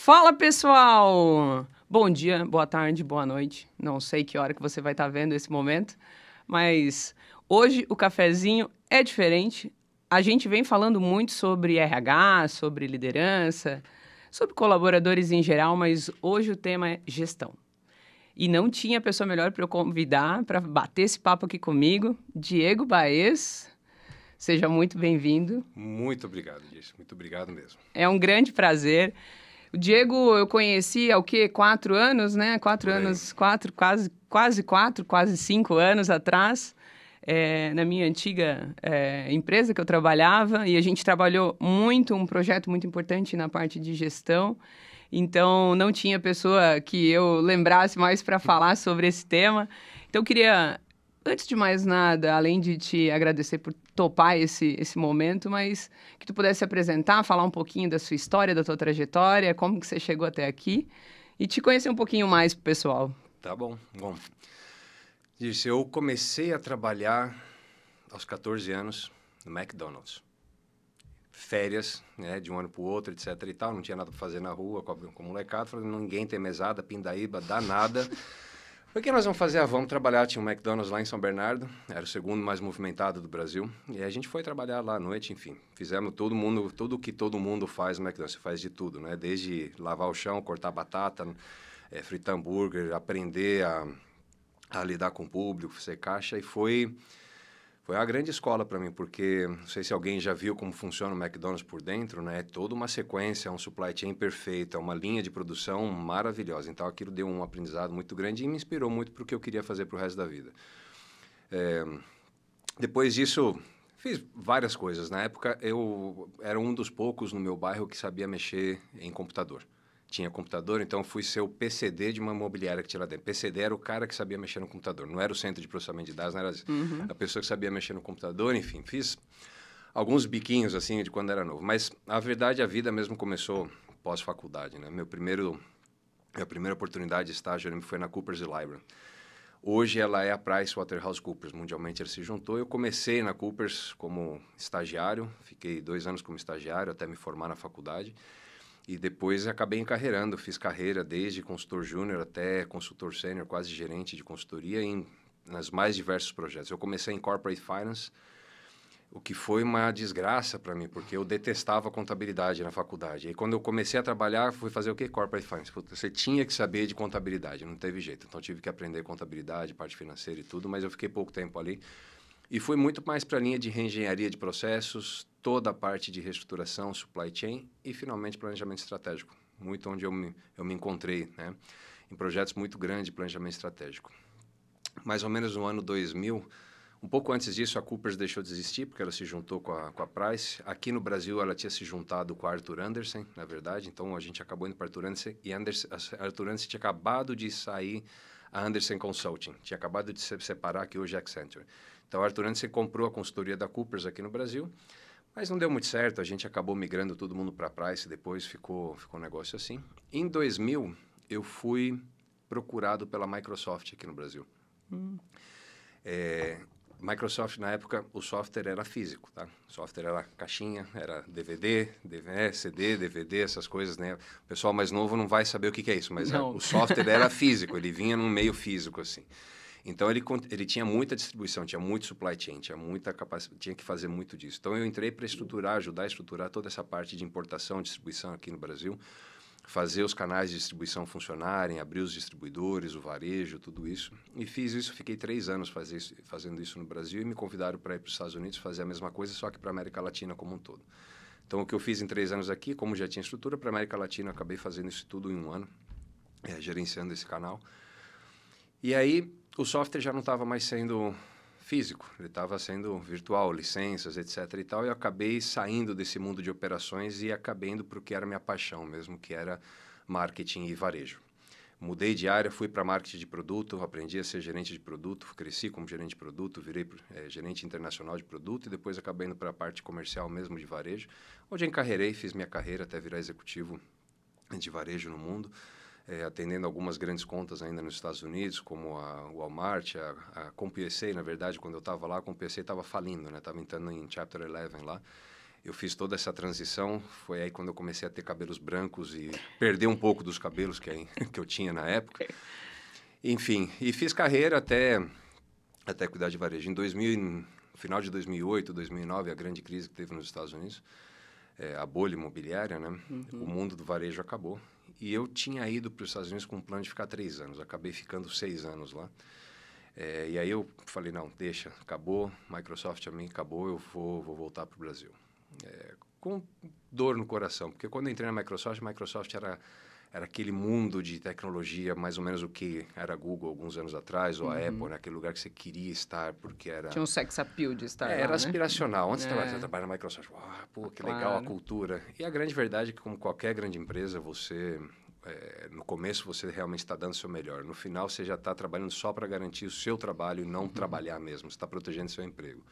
Fala, pessoal! Bom dia, boa tarde, boa noite. Não sei que hora que você vai estar vendo esse momento, mas hoje o cafezinho é diferente. A gente vem falando muito sobre RH, sobre liderança, sobre colaboradores em geral, mas hoje o tema é gestão. E não tinha pessoa melhor para eu convidar para bater esse papo aqui comigo, Diego Baez. Seja muito bem-vindo. Muito obrigado, Dirce. Muito obrigado mesmo. É um grande prazer. O Diego eu conheci há o quê? 4 anos, né? 4 anos, quase 5 anos atrás, na minha antiga empresa que eu trabalhava, e a gente trabalhou muito, um projeto muito importante na parte de gestão. Então, não tinha pessoa que eu lembrasse mais para falar sobre esse tema. Então, eu queria, antes de mais nada, além de te agradecer por topar esse momento, mas que tu pudesse se apresentar, falar um pouquinho da sua história, da tua trajetória, como que você chegou até aqui e te conhecer um pouquinho mais pro pessoal. Tá bom. Bom, Dirce, eu comecei a trabalhar aos 14 anos no McDonald's. Férias, né, de um ano para o outro, etc e tal. Não tinha nada para fazer na rua com molecada. Falei, ninguém tem mesada, pindaíba, dá nada. O que nós vamos fazer? Vamos trabalhar. Tinha um McDonald's lá em São Bernardo, era o segundo mais movimentado do Brasil. E a gente foi trabalhar lá à noite, enfim. Fizemos tudo que todo mundo faz no McDonald's. Você faz de tudo, né? Desde lavar o chão, cortar batata, fritar hambúrguer, aprender a lidar com o público, ser caixa. E foi uma grande escola para mim, porque não sei se alguém já viu como funciona o McDonald's por dentro, né? É toda uma sequência, um supply chain perfeito, é uma linha de produção maravilhosa. Então, aquilo deu um aprendizado muito grande e me inspirou muito para o que eu queria fazer para o resto da vida. Depois disso, fiz várias coisas. Na época, eu era um dos poucos no meu bairro que sabia mexer em computador. Tinha computador, então fui ser o PCD de uma imobiliária que tinha lá dentro. PCD era o cara que sabia mexer no computador, não era o centro de processamento de dados, não era a pessoa que sabia mexer no computador, enfim. Fiz alguns biquinhos, assim, de quando era novo. Mas, a verdade, a vida mesmo começou pós-faculdade, né? Minha primeira oportunidade de estágio foi na Coopers & Lybrand. Hoje ela é a PricewaterhouseCoopers, mundialmente ela se juntou. Eu comecei na Coopers como estagiário, fiquei 2 anos como estagiário até me formar na faculdade. E depois acabei encarreirando, fiz carreira desde consultor júnior até consultor sênior, quase gerente de consultoria nas mais diversos projetos. Eu comecei em Corporate Finance, o que foi uma desgraça para mim, porque eu detestava contabilidade na faculdade. E quando eu comecei a trabalhar, fui fazer o quê? Corporate Finance. Você tinha que saber de contabilidade, não teve jeito. Então, tive que aprender contabilidade, parte financeira e tudo, mas eu fiquei pouco tempo ali. E fui muito mais para a linha de reengenharia de processos, toda a parte de reestruturação, supply chain e, finalmente, planejamento estratégico. Muito onde eu me encontrei, né? Em projetos muito grandes de planejamento estratégico. Mais ou menos no ano 2000, um pouco antes disso, a Coopers deixou de existir, porque ela se juntou com a Price. Aqui no Brasil, ela tinha se juntado com a Arthur Andersen, na verdade. Então, a gente acabou indo para a Arthur Andersen. E a Arthur Andersen tinha acabado de sair a Andersen Consulting. Tinha acabado de se separar, que hoje é Accenture. Então, a Arthur Andersen comprou a consultoria da Coopers aqui no Brasil, mas não deu muito certo. A gente acabou migrando todo mundo para a Price, depois ficou um negócio assim. Em 2000, eu fui procurado pela Microsoft aqui no Brasil. Microsoft, na época, o software era físico, tá? O software era caixinha, era DVD, CD, DVD, essas coisas, né? O pessoal mais novo não vai saber o que é isso, mas o software era físico, ele vinha num meio físico, assim. Então, ele tinha muita distribuição, tinha muito supply chain, tinha muita capacidade, tinha que fazer muito disso. Então, eu entrei para ajudar a estruturar toda essa parte de importação e distribuição aqui no Brasil, fazer os canais de distribuição funcionarem, abrir os distribuidores, o varejo, tudo isso. E fiz isso, fiquei 3 anos fazendo isso no Brasil e me convidaram para ir para os Estados Unidos fazer a mesma coisa, só que para a América Latina como um todo. Então, o que eu fiz em 3 anos aqui, como já tinha estrutura, para a América Latina, eu acabei fazendo isso tudo em 1 ano, gerenciando esse canal. E aí, o software já não estava mais sendo físico, ele estava sendo virtual, licenças, etc. e tal, e eu acabei saindo desse mundo de operações e acabei indo para o que era minha paixão mesmo, que era marketing e varejo. Mudei de área, fui para marketing de produto, aprendi a ser gerente de produto, cresci como gerente de produto, virei gerente internacional de produto e depois acabei indo para a parte comercial mesmo de varejo, onde encarreirei, fiz minha carreira até virar executivo de varejo no mundo. Atendendo algumas grandes contas ainda nos Estados Unidos, como a Walmart, a CompUSA, na verdade, quando eu estava lá, a CompUSA estava falindo, né? Estava entrando em Chapter 11 lá. eu fiz toda essa transição. Foi aí quando eu comecei a ter cabelos brancos e perder um pouco dos cabelos que eu tinha na época. Enfim, e fiz carreira até cuidar de varejo. No final de 2008, 2009, a grande crise que teve nos Estados Unidos, a bolha imobiliária, né? O mundo do varejo acabou. E eu tinha ido para os Estados Unidos com um plano de ficar 3 anos. Acabei ficando 6 anos lá. E aí eu falei, não, deixa, acabou, Microsoft a mim acabou, eu vou voltar para o Brasil. Com dor no coração, porque quando eu entrei na Microsoft, a Microsoft era aquele mundo de tecnologia, mais ou menos o que era a Google alguns anos atrás, ou a Apple, né? Aquele lugar que você queria estar, porque era... Tinha um sex appeal de estar lá, era né? aspiracional. Onde você trabalha na Microsoft? Pô, que legal a cultura. E a grande verdade é que, como qualquer grande empresa, você... no começo você realmente está dando o seu melhor. No final você já está trabalhando só para garantir o seu trabalho e não trabalhar mesmo. Você está protegendo seu emprego.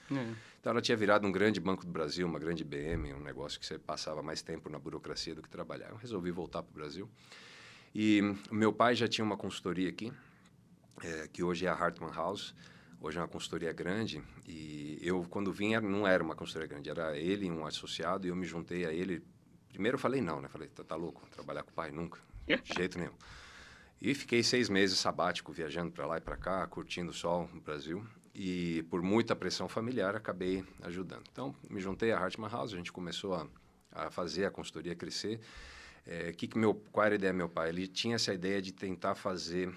Então ela tinha virado um grande Banco do Brasil, uma grande IBM, um negócio que você passava mais tempo na burocracia do que trabalhar. Eu resolvi voltar para o Brasil. E meu pai já tinha uma consultoria aqui, que hoje é a Hartman House. Hoje é uma consultoria grande. E eu, quando vim, não era uma consultoria grande. Era ele e um associado, e eu me juntei a ele. Primeiro eu falei não, né? Falei, tá louco? Trabalhar com o pai? Nunca. De jeito nenhum. E fiquei 6 meses sabático, viajando para lá e para cá, curtindo o sol no Brasil. E por muita pressão familiar, acabei ajudando. Então, me juntei à Hartman House, a gente começou a fazer a consultoria crescer. Qual era a ideia do meu pai? Ele tinha essa ideia de tentar fazer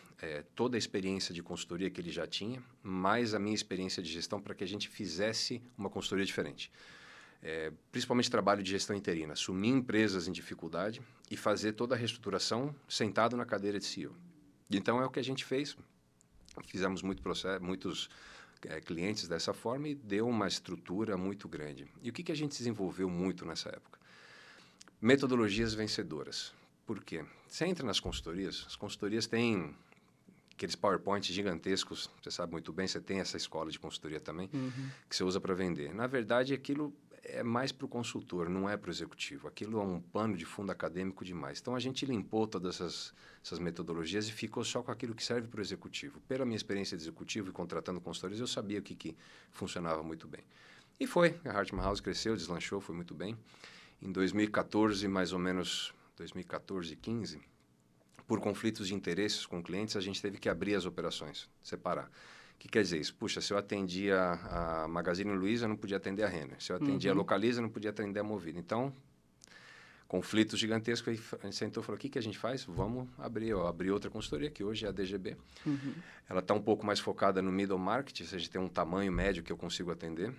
toda a experiência de consultoria que ele já tinha, mais a minha experiência de gestão, para que a gente fizesse uma consultoria diferente. Principalmente trabalho de gestão interina, assumir empresas em dificuldade e fazer toda a reestruturação sentado na cadeira de CEO. Então, é o que a gente fez. Fizemos muitos clientes dessa forma e deu uma estrutura muito grande. E o que a gente desenvolveu muito nessa época? Metodologias vencedoras. Por quê? Você entra nas consultorias, as consultorias têm aqueles PowerPoints gigantescos, você sabe muito bem, você tem essa escola de consultoria também, que você usa para vender. Na verdade, aquilo é mais para o consultor, não é para o executivo. Aquilo é um pano de fundo acadêmico demais. Então, a gente limpou todas essas metodologias e ficou só com aquilo que serve para o executivo. Pela minha experiência de executivo e contratando consultores, eu sabia o que funcionava muito bem. E foi. A Hartman House cresceu, deslanchou, foi muito bem. Em 2014, mais ou menos 2014, 15, por conflitos de interesses com clientes, a gente teve que abrir as operações, separar. O que quer dizer isso? Puxa, se eu atendia a Magazine Luiza, eu não podia atender a Renner. Se eu atendia a Localiza, eu não podia atender a Movida. Então, conflitos gigantescos. Aí a gente sentou e falou, o que a gente faz? Vamos abrir. Eu abri outra consultoria, que hoje é a DGB. Ela está um pouco mais focada no middle market, ou seja, tem um tamanho médio que eu consigo atender.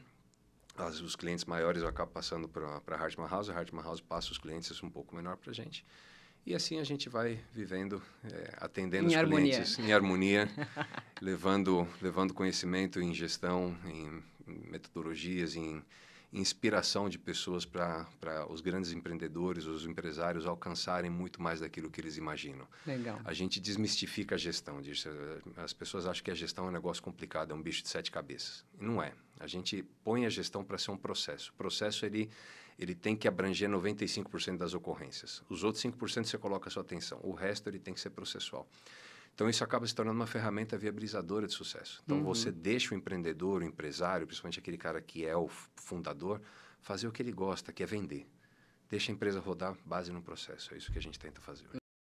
Os clientes maiores eu acabo passando para a Hartman House. A Hartman House passa os clientes um pouco menor para a gente. E assim a gente vai vivendo, atendendo os clientes em harmonia, levando conhecimento em gestão, em metodologias, em inspiração de pessoas para os grandes empreendedores, os empresários alcançarem muito mais daquilo que eles imaginam. Legal. A gente desmistifica a gestão. As pessoas acham que a gestão é um negócio complicado, é um bicho de 7 cabeças. E não é. A gente põe a gestão para ser um processo. O processo, ele tem que abranger 95% das ocorrências. Os outros 5% você coloca a sua atenção. O resto, ele tem que ser processual. Então, isso acaba se tornando uma ferramenta viabilizadora de sucesso. Então, você deixa o empreendedor, o empresário, principalmente aquele cara que é o fundador, fazer o que ele gosta, que é vender. Deixa a empresa rodar base no processo. É isso que a gente tenta fazer hoje.